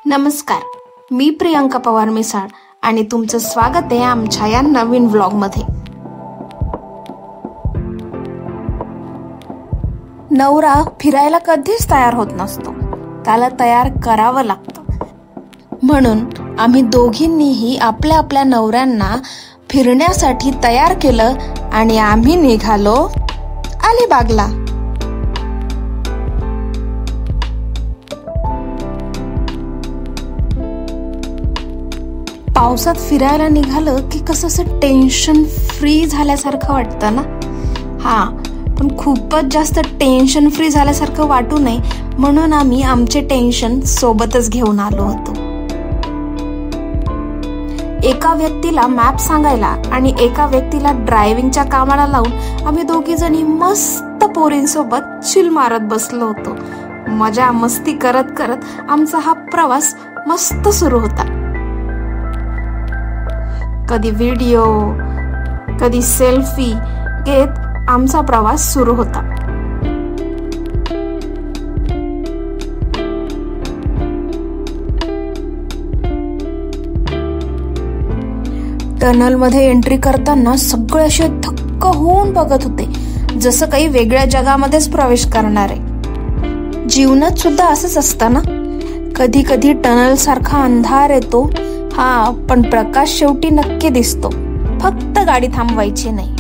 नमस्कार, मी प्रियंका पवार मिसाळ आणि तुमचं स्वागत आहे आमच्या या नवीन व्लॉगमध्ये. नवरा फिरायला कधीच तयार होत नसतो, त्याला तयार करावं लागतं. म्हणून आम्ही दोघींनीही आपल्या आपल्या नवऱ्यांना फिरण्यासाठी तयार केलं आणि आम्ही निघालो अलिबागला. पावसात फिरायला निघालं की कसं असं टेन्शन फ्री झाल्यासारखं वाटतं ना. पण खूपच जास्त टेन्शन फ्री झाल्यासारखं वाटू नये म्हणून आम्ही आमचे टेन्शन सोबतच घेऊन आलो होतो. एका व्यक्तीला मॅप सांगायला आणि एका व्यक्तीला ड्रायव्हिंगच्या कामाला लावून आम्ही दोघी जणी मस्त पोरींसोबत चिल मारत बसलो होतो. मजा मस्ती करत करत आमचा हा प्रवास मस्त सुरू होता. कधी व्हिडिओ, कधी सेल्फी घेत आमचा प्रवास सुरू होता. टनल मध्ये एंट्री करताना सगळे असे थक्क होऊन बघत होते, जसं काही वेगळ्या जगामध्येच प्रवेश करणार आहे. जीवनात सुद्धा असंच असतं ना, कधी कधी टनल सारखा अंधार येतो, पण प्रकाश शेवटी नक्की दिसतो. फक्त गाडी थांबवायची नाही.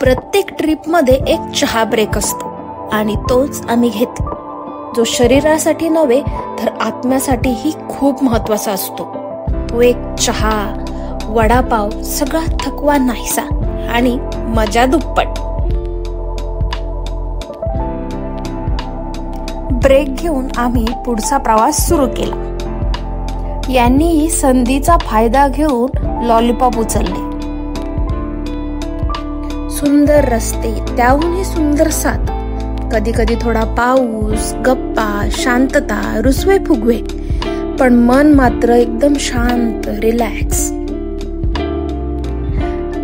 प्रत्येक ट्रिप मध्ये एक चहा ब्रेक असतो आणि तोच आम्ही घेतो, जो शरीरासाठी नव्हे तर आत्म्यासाठीही खूप महत्वाचा असतो. तो एक चहा, वडापाव, सगळा थकवा नाहीसा आणि मजा दुप्पट. ब्रेक घेऊन आम्ही पुढचा प्रवास सुरू केला. यांनी संधीचा फायदा घेऊन लॉलीपॉप उचलले. सुंदर रस्ते, त्याहूनही सुंदर साथ. कधी कधी थोडा पाऊस, गप्पा, शांतता, रुसवे फुगवे, पण मन मात्र एकदम शांत, रिलॅक्स.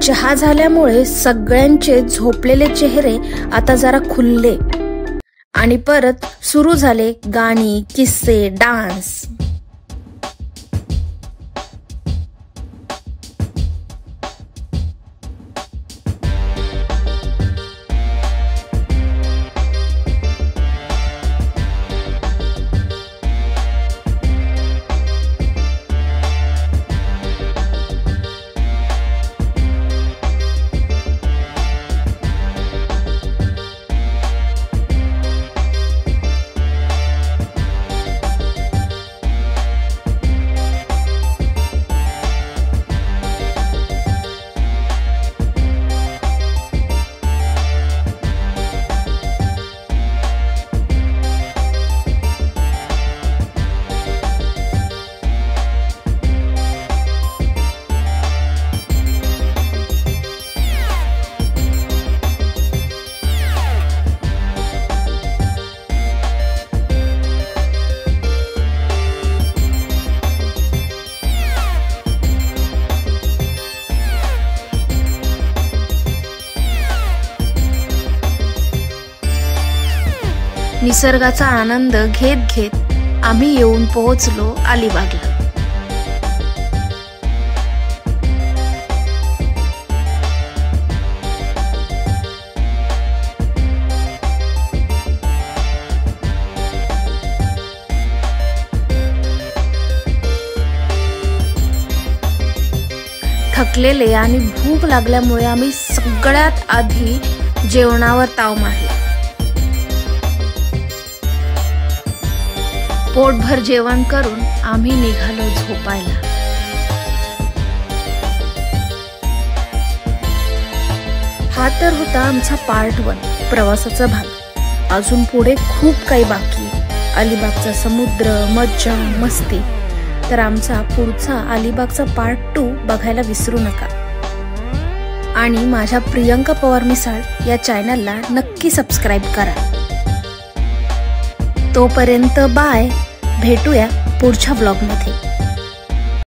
चहा झाल्यामुळे सगळ्यांचे झोपलेले चेहरे आता जरा खुलले आणि परत सुरू झाले गाणी, किस्से, डान्स. निसर्गाचा आनंद घेत घेत आम्ही येऊन पोहोचलो अलिबागला. थकलेले आणि भूक लागल्यामुळे आम्ही सगळ्यात आधी जेवणावर ताव मारला. पोटभर जेवण करून आम्ही निघालो झोपायला. हा तर होता आमचा पार्ट 1 प्रवासाचा भाग. अजून पुढे खूप काही बाकी. अलिबागचा समुद्र, मज्जा, मस्ती. तर आमचा पुढचा अलिबागचा पार्ट 2 बघायला विसरू नका. आणि माझ्या प्रियंका पवार मिसाळ या चॅनलला नक्की सबस्क्राईब करा. तोपर्यंत बाय. भेटूया पुढच्या ब्लॉगमध्ये.